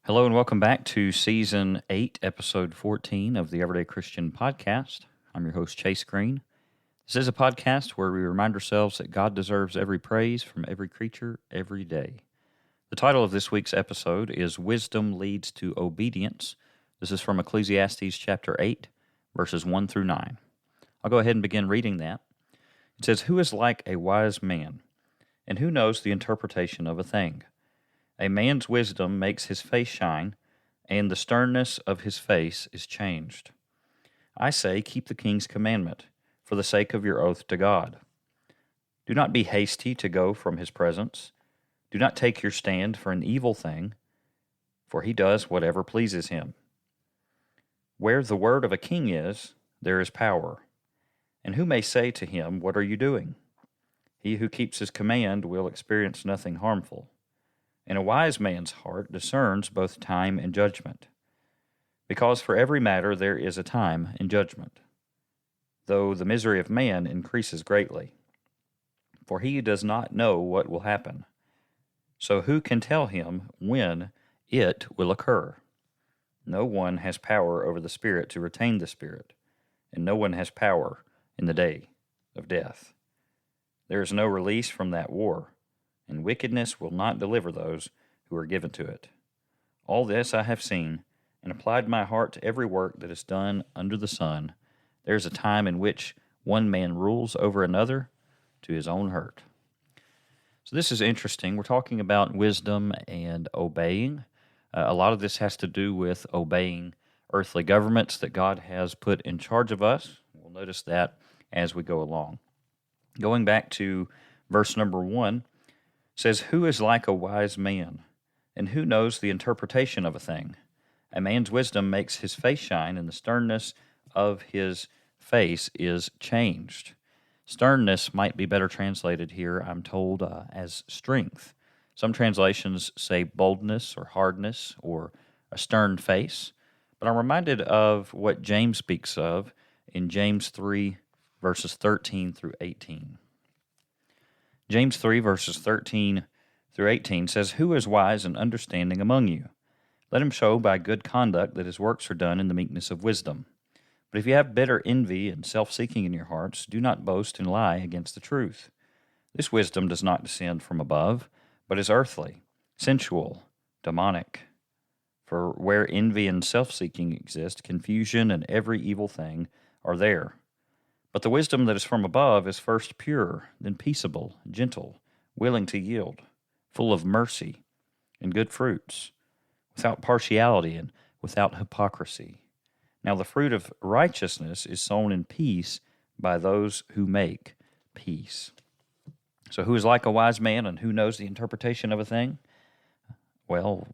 Hello and welcome back to Season 8, Episode 14 of the Everyday Christian Podcast. I'm your host, Chase Green. This is a podcast where we remind ourselves that God deserves every praise from every creature every day. The title of this week's episode is Wisdom Leads to Obedience. This is from Ecclesiastes chapter 8, verses 1 through 9. I'll go ahead and begin reading that. It says, "Who is like a wise man, and who knows the interpretation of a thing? A man's wisdom makes his face shine, and the sternness of his face is changed. I say, keep the king's commandment, for the sake of your oath to God. Do not be hasty to go from his presence. Do not take your stand for an evil thing, for he does whatever pleases him. Where the word of a king is, there is power. And who may say to him, what are you doing? He who keeps his command will experience nothing harmful. And a wise man's heart discerns both time and judgment, because for every matter there is a time and judgment, though the misery of man increases greatly. For he does not know what will happen. So who can tell him when it will occur? No one has power over the Spirit to retain the Spirit, and no one has power in the day of death. There is no release from that war, and wickedness will not deliver those who are given to it. All this I have seen, and applied my heart to every work that is done under the sun. There is a time in which one man rules over another to his own hurt." So this is interesting. We're talking about wisdom and obeying. A lot of this has to do with obeying earthly governments that God has put in charge of us. We'll notice that as we go along. Going back to verse number 1, says, "Who is like a wise man, and who knows the interpretation of a thing? A man's wisdom makes his face shine, and the sternness of his face is changed." Sternness might be better translated here, I'm told, as strength. Some translations say boldness or hardness or a stern face. But I'm reminded of what James speaks of in James 3, verses 13 through 18. James 3, verses 13 through 18 says, "Who is wise and understanding among you? Let him show by good conduct that his works are done in the meekness of wisdom. But if you have bitter envy and self-seeking in your hearts, do not boast and lie against the truth. This wisdom does not descend from above, but is earthly, sensual, demonic. For where envy and self-seeking exist, confusion and every evil thing are there. But the wisdom that is from above is first pure, then peaceable, gentle, willing to yield, full of mercy and good fruits, without partiality and without hypocrisy. Now the fruit of righteousness is sown in peace by those who make peace." So who is like a wise man and who knows the interpretation of a thing? Well,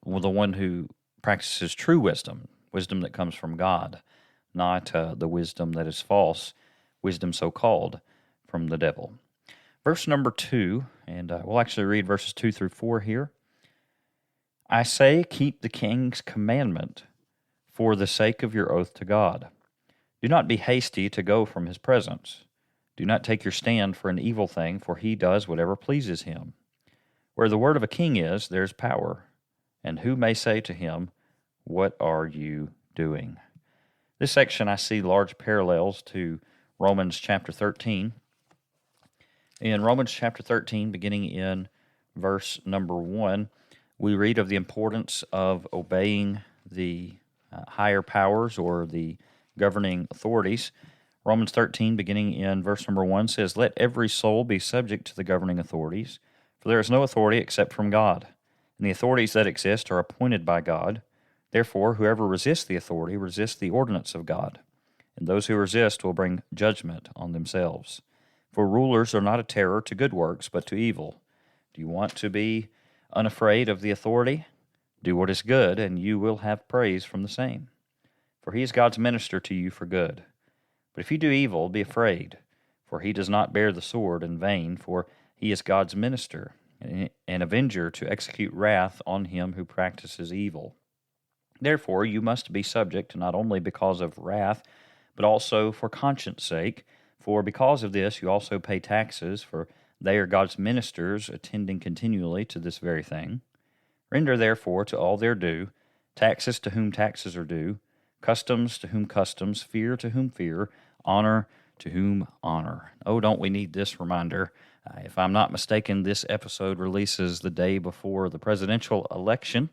the one who practices true wisdom, wisdom that comes from God, not the wisdom that is false, wisdom so-called from the devil. Verse number 2, and we'll actually read verses 2 through 4 here. "I say, keep the king's commandment for the sake of your oath to God. Do not be hasty to go from his presence. Do not take your stand for an evil thing, for he does whatever pleases him. Where the word of a king is, there is power. And who may say to him, what are you doing?" This section I see large parallels to Romans chapter 13. In Romans chapter 13, beginning in verse number 1, we read of the importance of obeying the higher powers or the governing authorities. Romans 13, beginning in verse number 1, says, "Let every soul be subject to the governing authorities, for there is no authority except from God, and the authorities that exist are appointed by God. Therefore, whoever resists the authority resists the ordinance of God, and those who resist will bring judgment on themselves. For rulers are not a terror to good works, but to evil. Do you want to be unafraid of the authority? Do what is good, and you will have praise from the same. For he is God's minister to you for good. But if you do evil, be afraid, for he does not bear the sword in vain, for he is God's minister, an avenger to execute wrath on him who practices evil. Therefore you must be subject, not only because of wrath, but also for conscience sake, for because of this you also pay taxes, for they are God's ministers, attending continually to this very thing. Render therefore to all their due, taxes to whom taxes are due, customs to whom customs, fear to whom fear, honor to whom honor. Oh, don't we need this reminder? If I'm not mistaken, this episode releases the day before the presidential election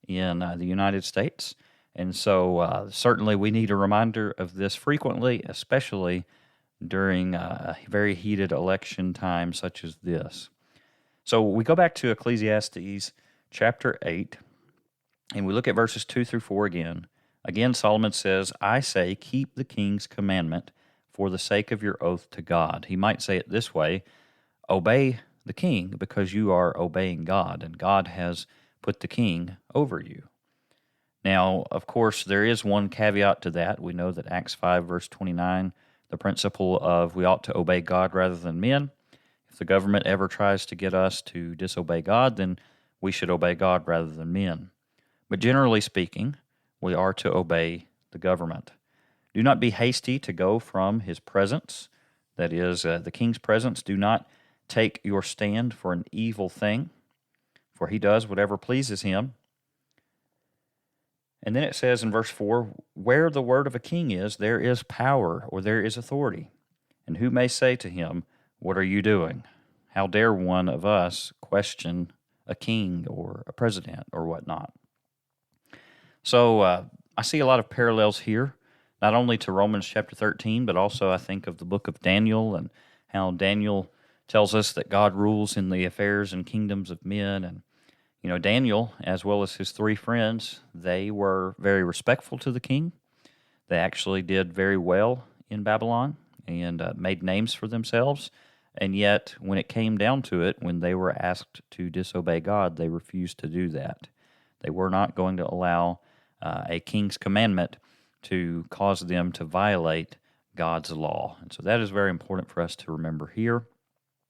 in the United States. And so certainly we need a reminder of this frequently, especially during a very heated election time such as this. So we go back to Ecclesiastes chapter 8, and we look at verses 2 through 4 again. Again, Solomon says, I say, keep the king's commandment for the sake of your oath to God. He might say it this way, obey the king because you are obeying God, and God has put the king over you. Now, of course, there is one caveat to that. We know that Acts 5, verse 29, the principle of we ought to obey God rather than men. If the government ever tries to get us to disobey God, then we should obey God rather than men. But generally speaking, we are to obey the government. Do not be hasty to go from his presence, that is, the king's presence. Do not take your stand for an evil thing, for he does whatever pleases him. And then it says in verse 4, where the word of a king is, there is power, or there is authority. And who may say to him, what are you doing? How dare one of us question a king or a president or whatnot? So I see a lot of parallels here, not only to Romans chapter 13, but also I think of the book of Daniel and how Daniel tells us that God rules in the affairs and kingdoms of men. And, you know, Daniel, as well as his three friends, they were very respectful to the king. They actually did very well in Babylon and made names for themselves. And yet, when it came down to it, when they were asked to disobey God, they refused to do that. They were not going to allow a king's commandment to cause them to violate God's law. And so that is very important for us to remember here.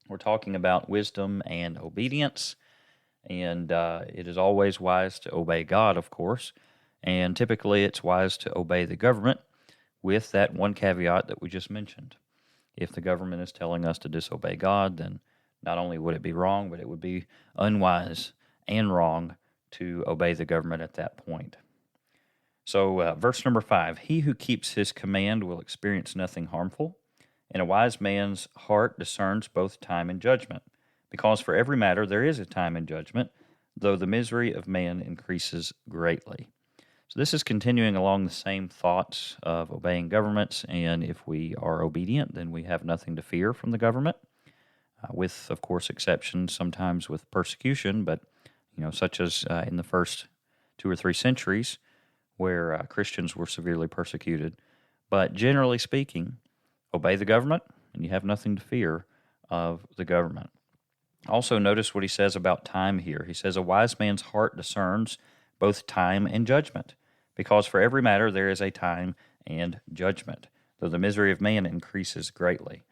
We're talking about wisdom and obedience, and it is always wise to obey God, of course, and typically it's wise to obey the government with that one caveat that we just mentioned. If the government is telling us to disobey God, then not only would it be wrong, but it would be unwise and wrong to obey the government at that point. So verse number 5, he who keeps his command will experience nothing harmful, and a wise man's heart discerns both time and judgment, because for every matter there is a time and judgment, though the misery of man increases greatly. So this is continuing along the same thoughts of obeying governments, and if we are obedient, then we have nothing to fear from the government, with, of course, exceptions sometimes with persecution, but, you know, such as in the first 2 or 3 centuries, where Christians were severely persecuted. But generally speaking, obey the government, and you have nothing to fear of the government. Also, notice what he says about time here. He says, a wise man's heart discerns both time and judgment, because for every matter there is a time and judgment, though the misery of man increases greatly.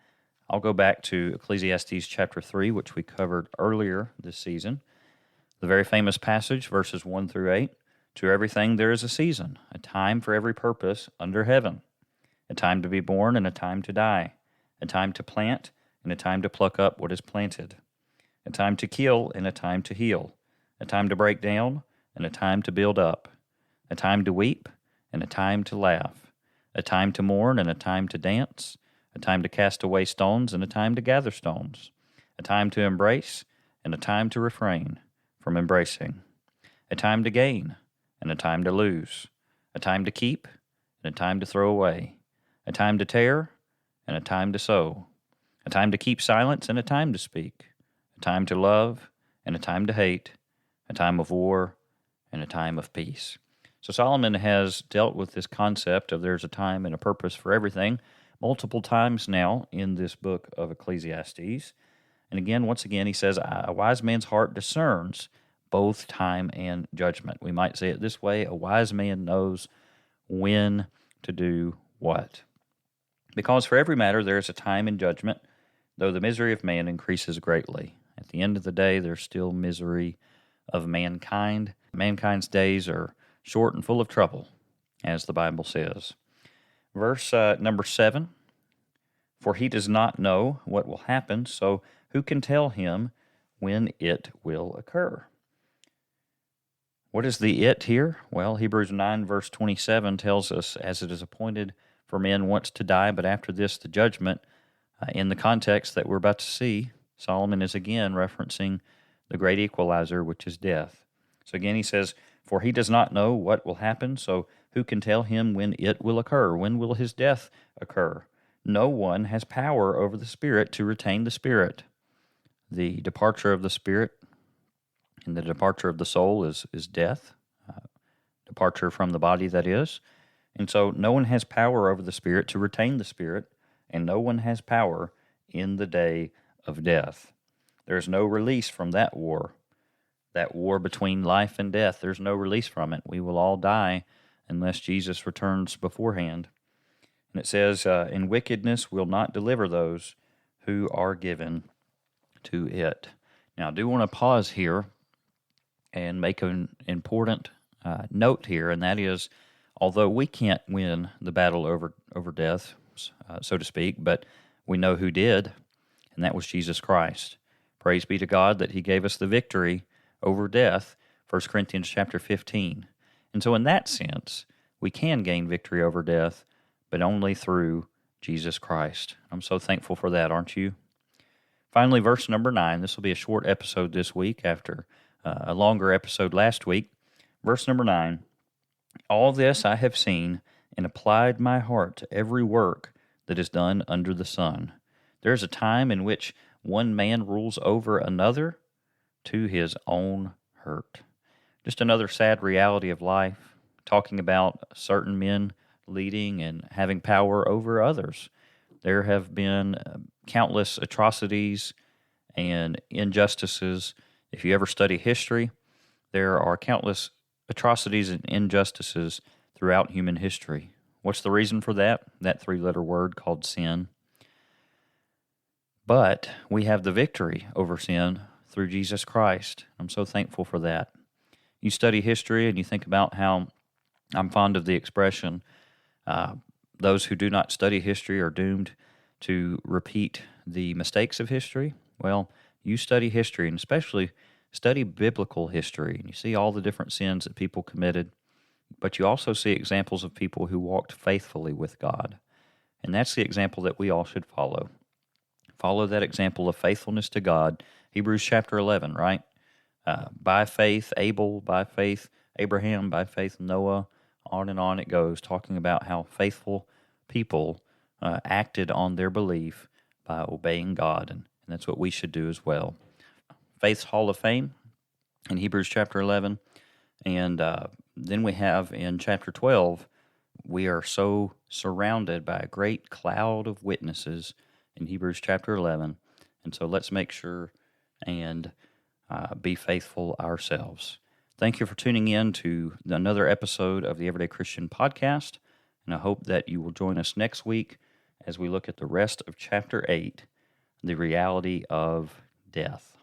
I'll go back to Ecclesiastes chapter 3, which we covered earlier this season. The very famous passage, verses 1 through 8. To everything there is a season, a time for every purpose under heaven, a time to be born and a time to die, a time to plant and a time to pluck up what is planted, a time to kill and a time to heal, a time to break down and a time to build up, a time to weep and a time to laugh, a time to mourn and a time to dance, a time to cast away stones and a time to gather stones, a time to embrace and a time to refrain from embracing, a time to gain and a time to lose, a time to keep and a time to throw away, a time to tear and a time to sow, a time to keep silence and a time to speak, a time to love and a time to hate, a time of war and a time of peace. So Solomon has dealt with this concept of there's a time and a purpose for everything multiple times now in this book of Ecclesiastes. And again, once again, he says, a wise man's heart discerns both time and judgment. We might say it this way, a wise man knows when to do what. Because for every matter there is a time and judgment, though the misery of man increases greatly. At the end of the day, there's still misery of mankind. Mankind's days are short and full of trouble, as the Bible says. Verse number 7, for he does not know what will happen, so who can tell him when it will occur? What is the it here? Well, Hebrews 9, verse 27 tells us, as it is appointed for men once to die, but after this the judgment. In the context that we're about to see, Solomon is again referencing the great equalizer, which is death. So again, he says, for he does not know what will happen, so who can tell him when it will occur? When will his death occur? No one has power over the spirit to retain the spirit. The departure of the spirit and the departure of the soul is death, departure from the body, that is. And so no one has power over the spirit to retain the spirit, and no one has power in the day of death. There's no release from that war between life and death. There's no release from it. We will all die unless Jesus returns beforehand. And it says, in wickedness will not deliver those who are given to it. Now, I do want to pause here and make an important note here, and that is, although we can't win the battle over death, so to speak, but we know who did, and that was Jesus Christ. Praise be to God that he gave us the victory over death, 1 Corinthians chapter 15. And so in that sense, we can gain victory over death, but only through Jesus Christ. I'm so thankful for that, aren't you? Finally, verse number 9. This will be a short episode this week after a longer episode last week. Verse number 9. All this I have seen and applied my heart to every work that is done under the sun. There is a time in which one man rules over another to his own hurt. Just another sad reality of life, talking about certain men leading and having power over others. There have been countless atrocities and injustices. If you ever study history, there are countless atrocities and injustices throughout human history. What's the reason for that? That three-letter word called sin. But we have the victory over sin through Jesus Christ. I'm so thankful for that. You study history and you think about how I'm fond of the expression, those who do not study history are doomed to repeat the mistakes of history. Well, you study history, and especially study biblical history, and you see all the different sins that people committed, but you also see examples of people who walked faithfully with God. And that's the example that we all should follow. Follow that example of faithfulness to God. Hebrews chapter 11, right? By faith, Abel; by faith, Abraham; by faith, Noah. On and on it goes, talking about how faithful people acted on their belief by obeying God, and that's what we should do as well. Faith's Hall of Fame in Hebrews chapter 11, and then we have in chapter 12, we are so surrounded by a great cloud of witnesses in Hebrews chapter 11, and so let's make sure and be faithful ourselves. Thank you for tuning in to another episode of the Everyday Christian Podcast, and I hope that you will join us next week as we look at the rest of chapter 8, the reality of death.